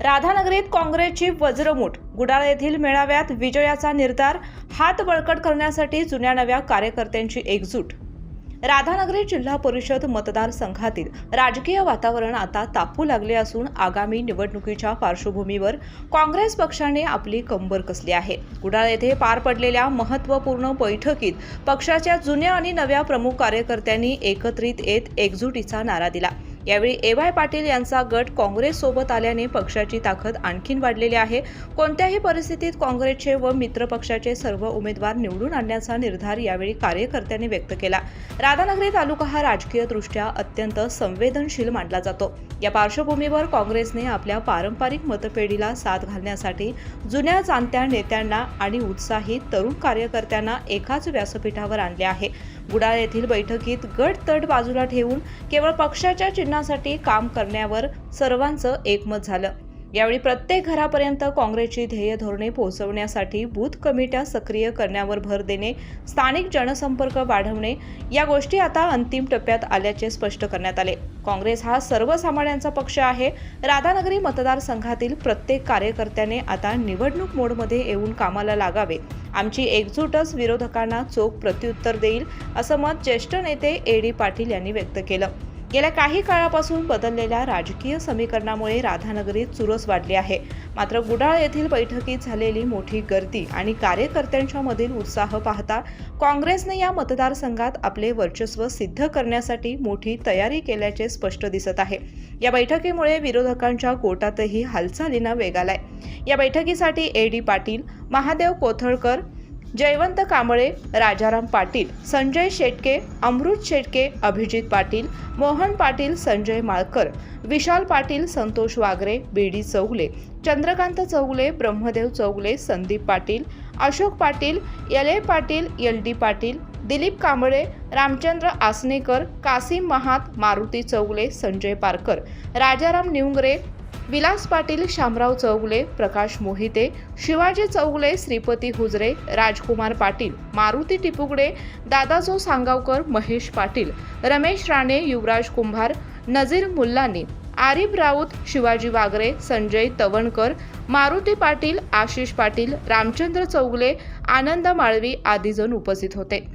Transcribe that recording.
राधानगरीत काँग्रेसची वज्रमूठ, गुडाळ येथील मेळाव्यात विजयाचा निर्धार, हात बळकट करण्यासाठी जुन्या नव्या कार्यकर्त्यांची एकजूट। राधानगरी जिल्हा परिषद मतदारसंघातील राजकीय वातावरण आता तापू लागले असून आगामी निवडणुकीच्या पार्श्वभूमीवर काँग्रेस पक्षाने आपली कंबर कसली आहे। गुडाळ येथे पार पडलेल्या महत्त्वपूर्ण बैठकीत पक्षाच्या जुन्या आणि नव्या प्रमुख कार्यकर्त्यांनी एकत्रित येत एकजुटीचा नारा दिला। यावेळी ए.वाय. पाटील यांचा गट काँग्रेस सोबत आल्याने पक्षाची ताकद आणखीन वाढलेली आहे। कोणत्याही परिस्थितीत काँग्रेसचे व मित्र पक्षाचे सर्व उमेदवार निवडून आणण्याचा निर्धार यावेळी कार्यकर्त्यांनी व्यक्त केला। राधानगरी तालुका हा राजकीयदृष्ट्या अत्यंत संवेदनशील मानला जातो। या पार्श्वभूमीवर काँग्रेसने आपल्या पारंपरिक मतपेढीला साथ घालण्यासाठी जुन्या जाणत्या नेत्यांना आणि उत्साही तरुण कार्यकर्त्यांना एकाच व्यासपीठावर आणले आहे। गुडाळ येथील बैठकीत गट तट बाजूला ठेवून केवळ पक्षाच्या चिन्हासाठी काम करण्यावर सर्वांचं एकमत झालं। यावेळी प्रत्येक घरापर्यंत काँग्रेसची ध्येय धोरणे पोहोचवण्यासाठी बूथ कमिट्या सक्रिय करण्यावर भर देणे, स्थानिक जनसंपर्क वाढवणे या गोष्टी आता अंतिम टप्प्यात आल्याचे स्पष्ट करण्यात आले। काँग्रेस हा सर्वसामान्यांचा पक्ष आहे। राधानगरी मतदारसंघातील प्रत्येक कार्यकर्त्याने आता निवडणूक मोडमध्ये येऊन कामाला लागावे। आमची एकजूटच विरोधकांना चोख प्रत्युत्तर देईल, असं मत ज्येष्ठ नेते ए.डी. पाटील यांनी व्यक्त केलं। गेल्या काही काळापासून बदललेल्या राजकीय समीकरणामुळे राधानगरीत चुरस वाढली आहे। मात्र गुडाळ येथील बैठकीत झालेली मोठी गर्दी आणि कार्यकर्त्यांच्या मधील उत्साह पाहता काँग्रेसने या मतदारसंघात आपले वर्चस्व सिद्ध करण्यासाठी मोठी तयारी केल्याचे स्पष्ट दिसत आहे। या बैठकीमुळे विरोधकांच्या गोटातही हालचालींना वेग आलाय। या बैठकीसाठी A D. Patil, Mahadev Kothalkar, Jaywant Kamble, Rajaram Patil, Sanjay Shetke, Amrut Shetke, Abhijit Patil, Mohan Patil, Sanjay Malkar, Vishal Patil, Santosh Wagare, B D. Chougule, Chandrakant Chougule, Brahmadev Chougule, Sandeep Patil, Ashok Patil, L A. Patil, L D. Patil, Dilip Kamble, Ramchandra Asnekar, Kasim Mahat, Maruti Chougule, Sanjay Parkar, Rajaram Nivangare, Vilas Patil, Shamrao Chougule, Prakash Mohite, Shivaji Chougule, Shripati Hujare, Rajkumar Patil, Maruti Tipugade, Dadajo Sangavkar, Mahesh Patil, Ramesh Rane, युवराज कुंभार, नजीर मुल्लानी, आरिफ राऊत, शिवाजी वागरे, संजय तवणकर, मारुती पाटील, आशिष पाटील, रामचंद्र चौगले, आनंद माळवी आदी जण उपस्थित होते।